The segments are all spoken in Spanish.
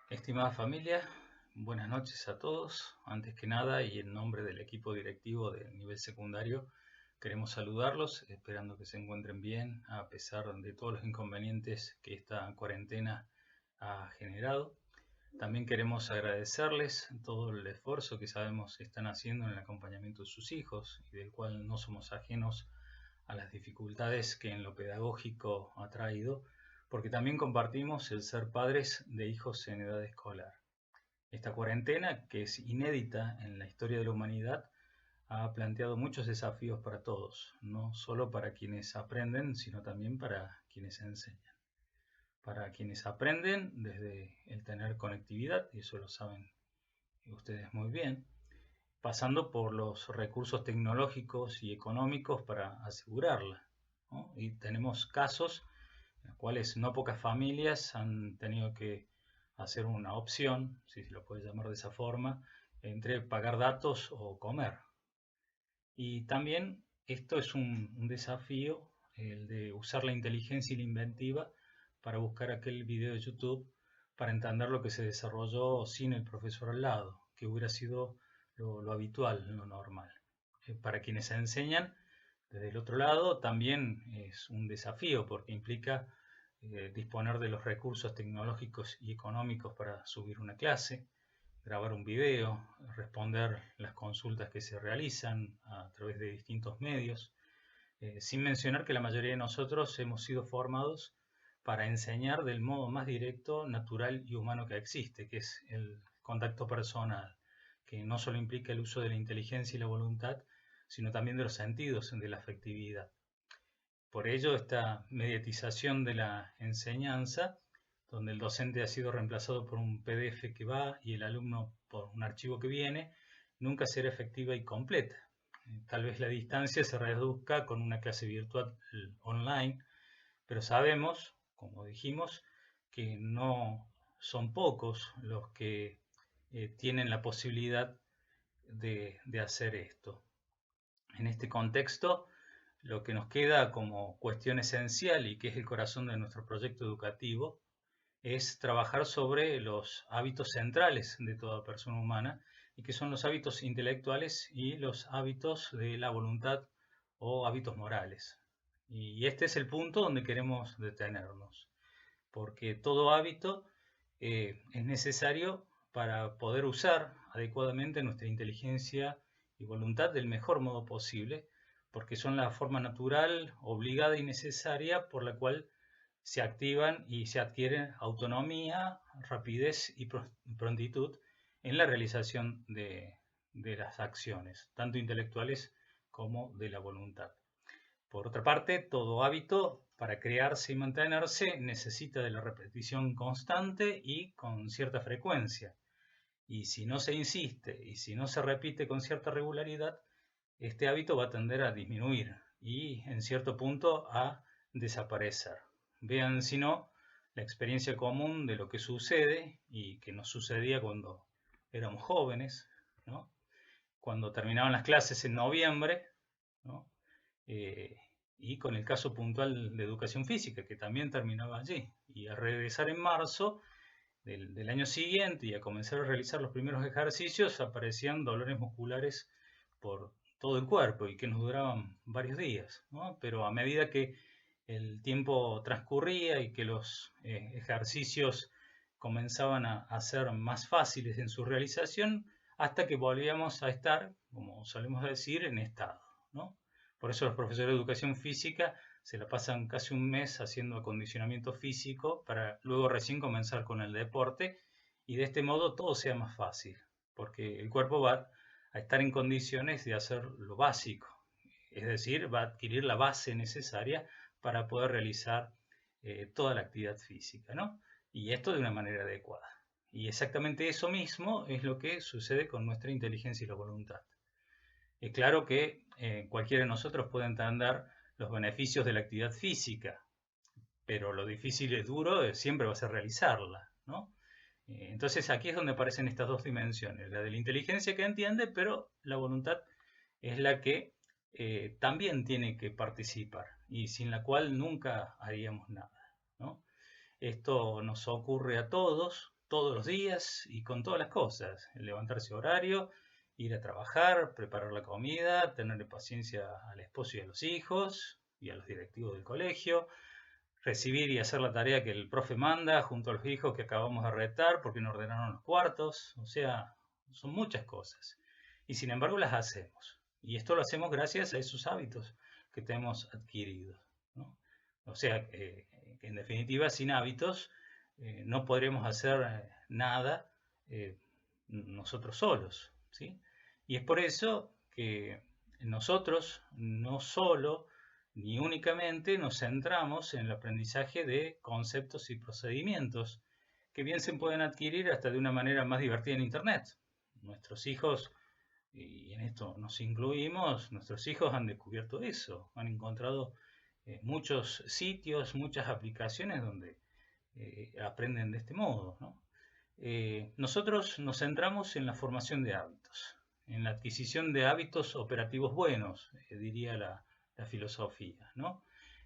Estimada familia, buenas noches a todos. Antes que nada, y en nombre del equipo directivo del nivel secundario, queremos saludarlos, esperando que se encuentren bien a pesar de todos los inconvenientes que esta cuarentena ha generado. También queremos agradecerles todo el esfuerzo que sabemos están haciendo en el acompañamiento de sus hijos y del cual no somos ajenos a las dificultades que en lo pedagógico ha traído, porque también compartimos el ser padres de hijos en edad escolar. Esta cuarentena, que es inédita en la historia de la humanidad, ha planteado muchos desafíos para todos, no solo para quienes aprenden, sino también para quienes enseñan. Para quienes aprenden, desde el tener conectividad, y eso lo saben ustedes muy bien, pasando por los recursos tecnológicos y económicos para asegurarla, ¿no? Y tenemos casos en los cuales no pocas familias han tenido que hacer una opción, si se lo puede llamar de esa forma, entre pagar datos o comer. Y también esto es un desafío, el de usar la inteligencia y la inventiva para buscar aquel video de YouTube para entender lo que se desarrolló sin el profesor al lado, que hubiera sido lo habitual, lo normal. Para quienes enseñan, desde el otro lado, también es un desafío porque implica disponer de los recursos tecnológicos y económicos para subir una clase, grabar un video, responder las consultas que se realizan a través de distintos medios, sin mencionar que la mayoría de nosotros hemos sido formados para enseñar del modo más directo, natural y humano que existe, que es el contacto personal, que no solo implica el uso de la inteligencia y la voluntad, sino también de los sentidos, de la afectividad. Por ello, esta mediatización de la enseñanza, donde el docente ha sido reemplazado por un PDF que va y el alumno por un archivo que viene, nunca será efectiva y completa. Tal vez la distancia se reduzca con una clase virtual online, pero sabemos, como dijimos, que no son pocos los que tienen la posibilidad de hacer esto. En este contexto, lo que nos queda como cuestión esencial y que es el corazón de nuestro proyecto educativo es trabajar sobre los hábitos centrales de toda persona humana y que son los hábitos intelectuales y los hábitos de la voluntad o hábitos morales. Y este es el punto donde queremos detenernos, porque todo hábito es necesario para poder usar adecuadamente nuestra inteligencia y voluntad del mejor modo posible, porque son la forma natural, obligada y necesaria por la cual se activan y se adquieren autonomía, rapidez y prontitud en la realización de las acciones, tanto intelectuales como de la voluntad. Por otra parte, todo hábito, para crearse y mantenerse, necesita de la repetición constante y con cierta frecuencia. Y si no se insiste y si no se repite con cierta regularidad, este hábito va a tender a disminuir y en cierto punto a desaparecer. Vean, si no, la experiencia común de lo que sucede y que nos sucedía cuando éramos jóvenes, ¿no? Cuando terminaban las clases en noviembre, ¿no? Eh, y con el caso puntual de educación física, que también terminaba allí. Y al regresar en marzo del año siguiente y a comenzar a realizar los primeros ejercicios, aparecían dolores musculares por todo el cuerpo y que nos duraban varios días, ¿no? Pero a medida que el tiempo transcurría y que los ejercicios comenzaban a ser más fáciles en su realización, hasta que volvíamos a estar, como solemos decir, en estado, ¿no? Por eso los profesores de educación física se la pasan casi un mes haciendo acondicionamiento físico para luego recién comenzar con el deporte y de este modo todo sea más fácil, porque el cuerpo va a estar en condiciones de hacer lo básico, es decir, va a adquirir la base necesaria para poder realizar toda la actividad física, ¿no? Y esto de una manera adecuada. Y exactamente eso mismo es lo que sucede con nuestra inteligencia y la voluntad. Es claro que cualquiera de nosotros puede entender los beneficios de la actividad física, pero lo difícil y duro siempre va a ser realizarla, ¿no? Entonces aquí es donde aparecen estas dos dimensiones, la de la inteligencia que entiende, pero la voluntad es la que también tiene que participar y sin la cual nunca haríamos nada, ¿no? Esto nos ocurre a todos, todos los días y con todas las cosas. Levantarse horario, ir a trabajar, preparar la comida, tenerle paciencia al esposo y a los hijos y a los directivos del colegio, recibir y hacer la tarea que el profe manda junto a los hijos que acabamos de retar porque no ordenaron los cuartos. O sea, son muchas cosas. Y sin embargo las hacemos. Y esto lo hacemos gracias a esos hábitos que tenemos adquiridos, ¿no? O sea, en definitiva, sin hábitos no podremos hacer nada nosotros solos, ¿sí? Y es por eso que nosotros no solo ni únicamente nos centramos en el aprendizaje de conceptos y procedimientos que bien se pueden adquirir hasta de una manera más divertida en Internet. Nuestros hijos, y en esto nos incluimos, nuestros hijos han descubierto eso, han encontrado muchos sitios, muchas aplicaciones donde aprenden de este modo, ¿no? Nosotros nos centramos en la formación de hábitos, en la adquisición de hábitos operativos buenos, diría la filosofía, ¿no?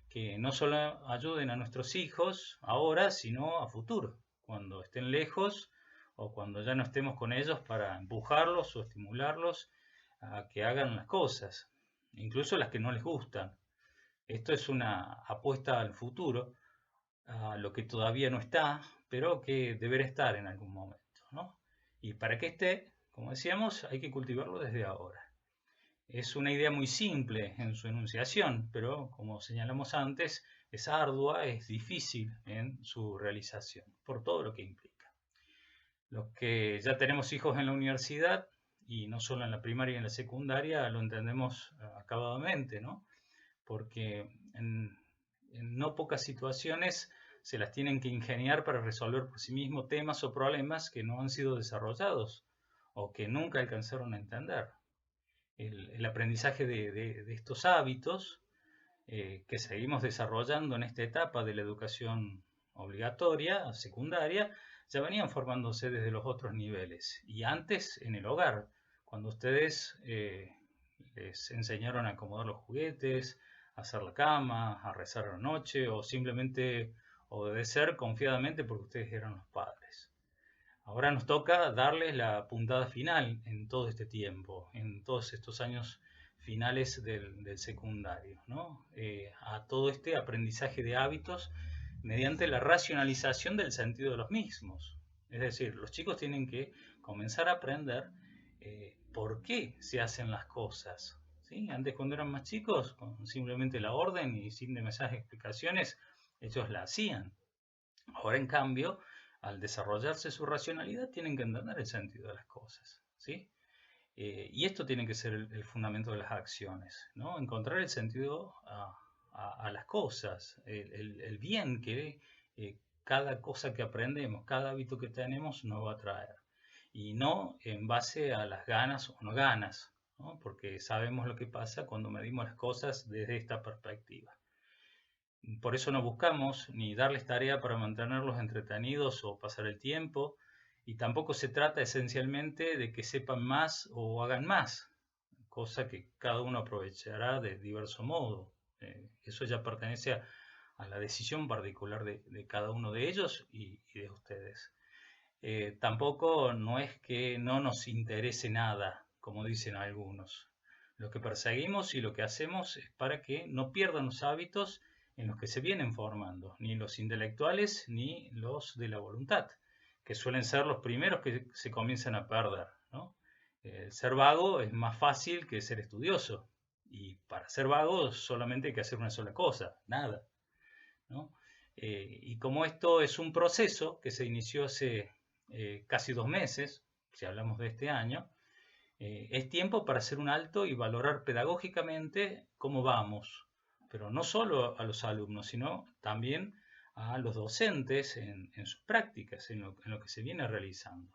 Que no solo ayuden a nuestros hijos ahora, sino a futuro, cuando estén lejos o cuando ya no estemos con ellos para empujarlos o estimularlos a que hagan las cosas, incluso las que no les gustan. Esto es una apuesta al futuro, a lo que todavía no está, pero que deberá estar en algún momento, ¿no? Y para que esté, como decíamos, hay que cultivarlo desde ahora. Es una idea muy simple en su enunciación, pero como señalamos antes, es ardua, es difícil en su realización, por todo lo que implica. Los que ya tenemos hijos en la universidad, y no solo en la primaria y en la secundaria, lo entendemos acabadamente, ¿no? Porque en no pocas situaciones se las tienen que ingeniar para resolver por sí mismos temas o problemas que no han sido desarrollados o que nunca alcanzaron a entender. El aprendizaje de estos hábitos que seguimos desarrollando en esta etapa de la educación obligatoria, secundaria, ya venían formándose desde los otros niveles. Y antes en el hogar, cuando ustedes les enseñaron a acomodar los juguetes, a hacer la cama, a rezar la noche o simplemente obedecer confiadamente porque ustedes eran los padres. Ahora nos toca darles la puntada final en todo este tiempo, en todos estos años finales del secundario, ¿no? A todo este aprendizaje de hábitos mediante la racionalización del sentido de los mismos. Es decir, los chicos tienen que comenzar a aprender por qué se hacen las cosas. ¿Sí? Antes, cuando eran más chicos, con simplemente la orden y sin demasiadas explicaciones, ellos la hacían. Ahora, en cambio, al desarrollarse su racionalidad, tienen que entender el sentido de las cosas, ¿sí? Y esto tiene que ser el fundamento de las acciones, ¿no? Encontrar el sentido a las cosas, el bien que cada cosa que aprendemos, cada hábito que tenemos nos va a traer. Y no en base a las ganas o no ganas, ¿no? Porque sabemos lo que pasa cuando medimos las cosas desde esta perspectiva. Por eso no buscamos ni darles tarea para mantenerlos entretenidos o pasar el tiempo, y tampoco se trata esencialmente de que sepan más o hagan más, cosa que cada uno aprovechará de diverso modo. Eso ya pertenece a la decisión particular de cada uno de ellos y de ustedes. Tampoco no es que no nos interese nada, como dicen algunos. Lo que perseguimos y lo que hacemos es para que no pierdan los hábitos en los que se vienen formando, ni los intelectuales ni los de la voluntad, que suelen ser los primeros que se comienzan a perder, ¿no? Ser vago es más fácil que ser estudioso, y para ser vago solamente hay que hacer una sola cosa, nada, ¿no? Y como esto es un proceso que se inició hace casi 2 meses, si hablamos de este año, es tiempo para hacer un alto y valorar pedagógicamente cómo vamos, pero no solo a los alumnos, sino también a los docentes en sus prácticas, en lo que se viene realizando.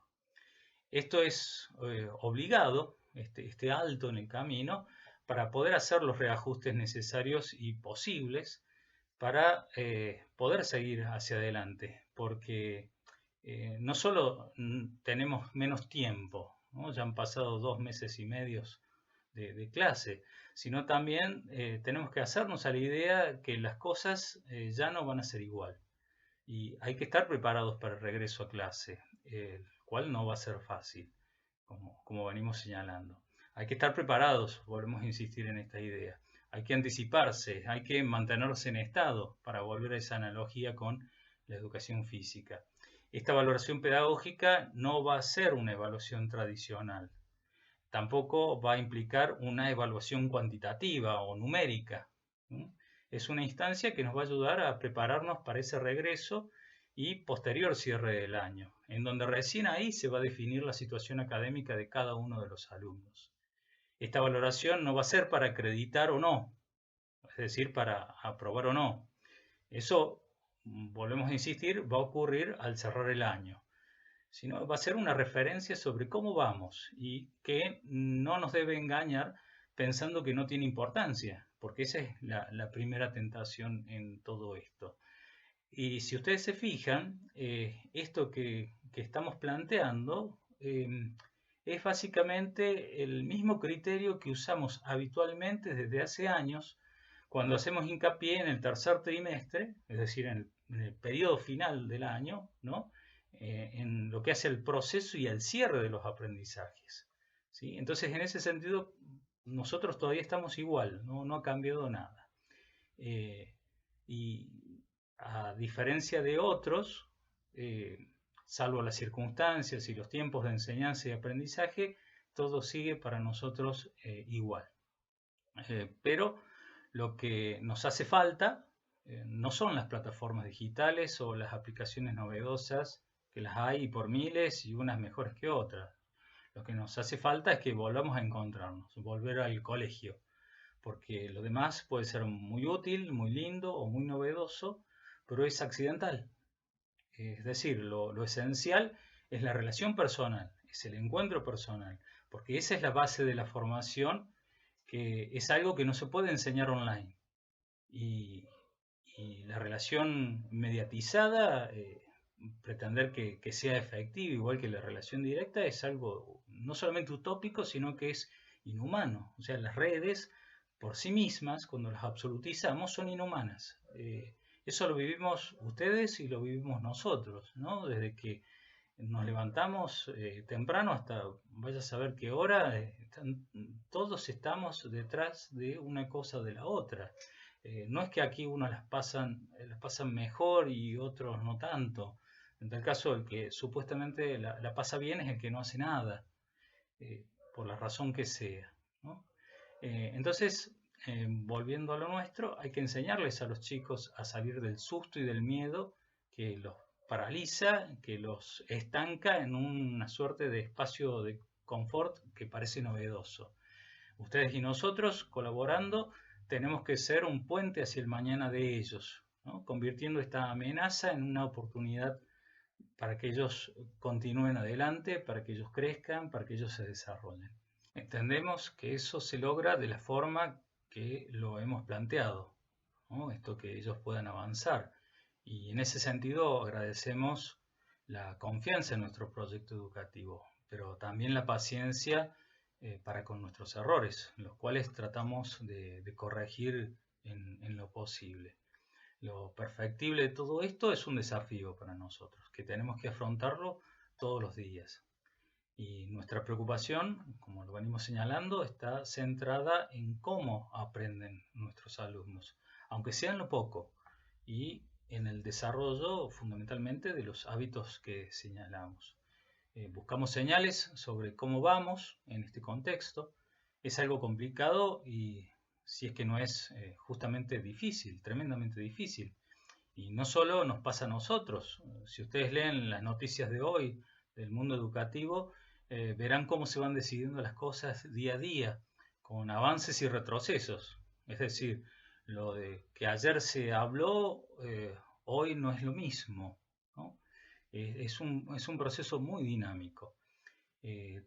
Esto es obligado, este alto en el camino, para poder hacer los reajustes necesarios y posibles para poder seguir hacia adelante, porque no solo tenemos menos tiempo, ¿no? Ya han pasado 2 meses y medio de clase, sino también tenemos que hacernos a la idea que las cosas ya no van a ser igual y hay que estar preparados para el regreso a clase. el cual no va a ser fácil, como venimos señalando. Hay que estar preparados, volvemos a insistir en esta idea. Hay que anticiparse, hay que mantenerse en estado para volver a esa analogía con la educación física. Esta valoración pedagógica no va a ser una evaluación tradicional, tampoco va a implicar una evaluación cuantitativa o numérica. Es una instancia que nos va a ayudar a prepararnos para ese regreso y posterior cierre del año, en donde recién ahí se va a definir la situación académica de cada uno de los alumnos. Esta valoración no va a ser para acreditar o no, es decir, para aprobar o no. Eso, volvemos a insistir, va a ocurrir al cerrar el año, sino va a ser una referencia sobre cómo vamos y que no nos debe engañar pensando que no tiene importancia, porque esa es la primera tentación en todo esto. Y si ustedes se fijan, esto que estamos planteando es básicamente el mismo criterio que usamos habitualmente desde hace años cuando hacemos hincapié en el tercer trimestre, es decir, en el periodo final del año, ¿no? En lo que hace el proceso y el cierre de los aprendizajes. ¿Sí? Entonces, en ese sentido, nosotros todavía estamos igual, no ha cambiado nada. Y a diferencia de otros, salvo las circunstancias y los tiempos de enseñanza y aprendizaje, todo sigue para nosotros igual. Pero lo que nos hace falta no son las plataformas digitales o las aplicaciones novedosas, que las hay por miles y unas mejores que otras. Lo que nos hace falta es que volvamos a encontrarnos, volver al colegio, porque lo demás puede ser muy útil, muy lindo o muy novedoso, pero es accidental. Es decir, lo esencial es la relación personal, es el encuentro personal, porque esa es la base de la formación, que es algo que no se puede enseñar online. Y la relación mediatizada, pretender que sea efectiva, igual que la relación directa, es algo no solamente utópico, sino que es inhumano. O sea, las redes por sí mismas, cuando las absolutizamos, son inhumanas. Eso lo vivimos ustedes y lo vivimos nosotros, ¿no? Desde que nos levantamos temprano hasta vaya a saber qué hora, todos estamos detrás de una cosa o de la otra. No es que aquí unos las pasan mejor y otros no tanto. En tal caso, el que supuestamente la pasa bien es el que no hace nada, por la razón que sea, ¿no? Entonces, volviendo a lo nuestro, hay que enseñarles a los chicos a salir del susto y del miedo que los paraliza, que los estanca en una suerte de espacio de confort que parece novedoso. Ustedes y nosotros, colaborando, tenemos que ser un puente hacia el mañana de ellos, ¿no? Convirtiendo esta amenaza en una oportunidad para que ellos continúen adelante, para que ellos crezcan, para que ellos se desarrollen. Entendemos que eso se logra de la forma que lo hemos planteado, ¿no? Esto que ellos puedan avanzar. Y en ese sentido agradecemos la confianza en nuestro proyecto educativo, pero también la paciencia para con nuestros errores, los cuales tratamos de corregir en lo posible. Lo perfectible de todo esto es un desafío para nosotros, que tenemos que afrontarlo todos los días. Y nuestra preocupación, como lo venimos señalando, está centrada en cómo aprenden nuestros alumnos, aunque sea en lo poco, y en el desarrollo fundamentalmente de los hábitos que señalamos. Buscamos señales sobre cómo vamos en este contexto. Es algo complicado y si es que no es justamente difícil, tremendamente difícil. Y no solo nos pasa a nosotros. Si ustedes leen las noticias de hoy del mundo educativo, verán cómo se van decidiendo las cosas día a día, con avances y retrocesos. Es decir, lo de que ayer se habló, hoy no es lo mismo, ¿no? Es un proceso muy dinámico.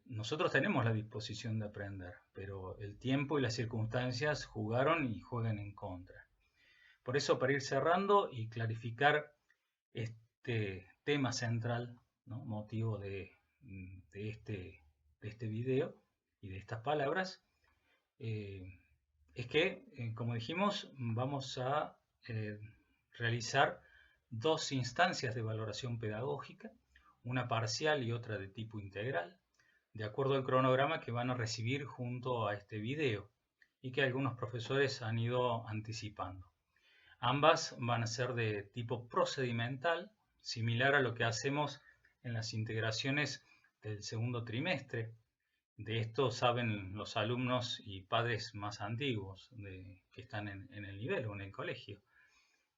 Nosotros tenemos la disposición de aprender, pero el tiempo y las circunstancias jugaron y juegan en contra. Por eso, para ir cerrando y clarificar este tema central, ¿no? Motivo de este video y de estas palabras, es que, como dijimos, vamos a realizar dos instancias de valoración pedagógica, una parcial y otra de tipo integral, de acuerdo al cronograma que van a recibir junto a este video y que algunos profesores han ido anticipando. Ambas van a ser de tipo procedimental, similar a lo que hacemos en las integraciones del segundo trimestre. De esto saben los alumnos y padres más antiguos que están en el nivel o en el colegio.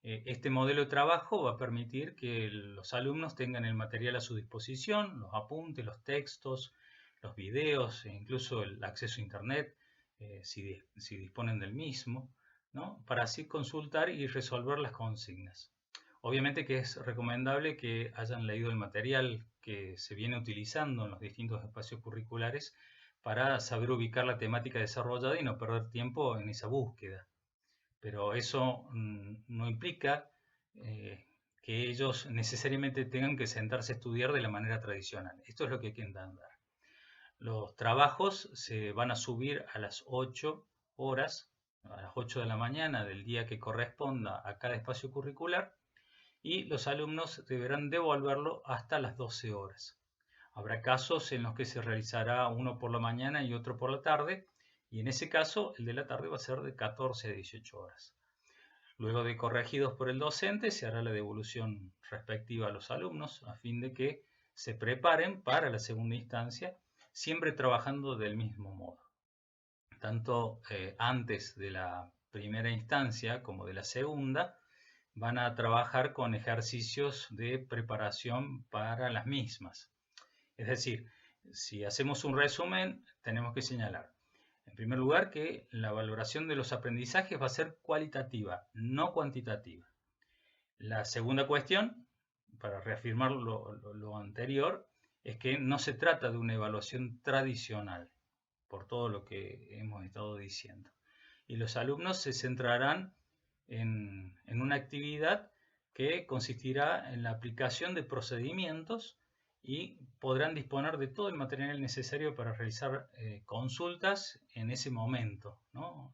Este modelo de trabajo va a permitir que los alumnos tengan el material a su disposición, los apuntes, los textos, los videos, e incluso el acceso a Internet, si disponen del mismo, ¿no? Para así consultar y resolver las consignas. Obviamente que es recomendable que hayan leído el material que se viene utilizando en los distintos espacios curriculares para saber ubicar la temática desarrollada y no perder tiempo en esa búsqueda. Pero eso no implica que ellos necesariamente tengan que sentarse a estudiar de la manera tradicional. Esto es lo que hay que entender. Los trabajos se van a subir a las 8 horas, a las 8 de la mañana del día que corresponda a cada espacio curricular, y los alumnos deberán devolverlo hasta las 12 horas. Habrá casos en los que se realizará uno por la mañana y otro por la tarde, y en ese caso el de la tarde va a ser de 14 a 18 horas. Luego de corregidos por el docente, se hará la devolución respectiva a los alumnos a fin de que se preparen para la segunda instancia, siempre trabajando del mismo modo. Tanto antes de la primera instancia como de la segunda, van a trabajar con ejercicios de preparación para las mismas. Es decir, si hacemos un resumen, tenemos que señalar, en primer lugar, que la valoración de los aprendizajes va a ser cualitativa, no cuantitativa. La segunda cuestión, para reafirmar lo anterior, es que no se trata de una evaluación tradicional, por todo lo que hemos estado diciendo. Y los alumnos se centrarán en una actividad que consistirá en la aplicación de procedimientos y podrán disponer de todo el material necesario para realizar consultas en ese momento, ¿no?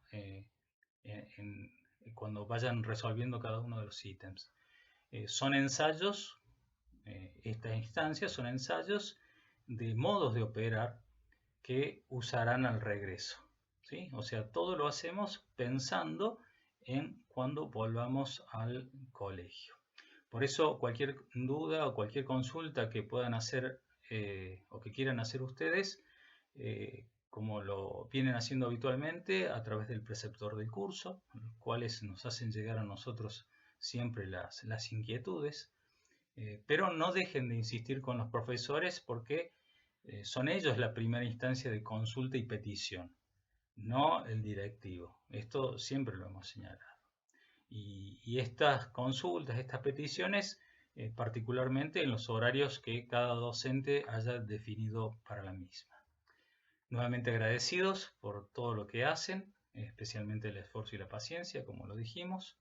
Cuando vayan resolviendo cada uno de los ítems. Son ensayos, estas instancias son ensayos de modos de operar que usarán al regreso, ¿sí? O sea, todo lo hacemos pensando en cuando volvamos al colegio. Por eso cualquier duda o cualquier consulta que puedan hacer o que quieran hacer ustedes, como lo vienen haciendo habitualmente a través del preceptor del curso, los cuales nos hacen llegar a nosotros siempre las inquietudes, pero no dejen de insistir con los profesores porque son ellos la primera instancia de consulta y petición, no el directivo. Esto siempre lo hemos señalado. Y estas consultas, estas peticiones, particularmente en los horarios que cada docente haya definido para la misma. Nuevamente agradecidos por todo lo que hacen, especialmente el esfuerzo y la paciencia, como lo dijimos,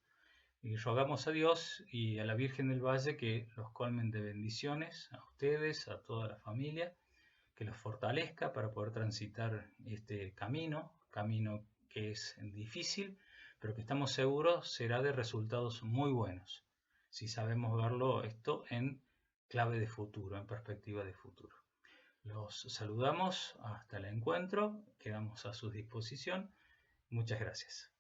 y rogamos a Dios y a la Virgen del Valle que los colmen de bendiciones a ustedes, a toda la familia, que los fortalezca para poder transitar este camino que es difícil, pero que estamos seguros será de resultados muy buenos, si sabemos verlo esto en clave de futuro, en perspectiva de futuro. Los saludamos hasta el encuentro, quedamos a su disposición. Muchas gracias.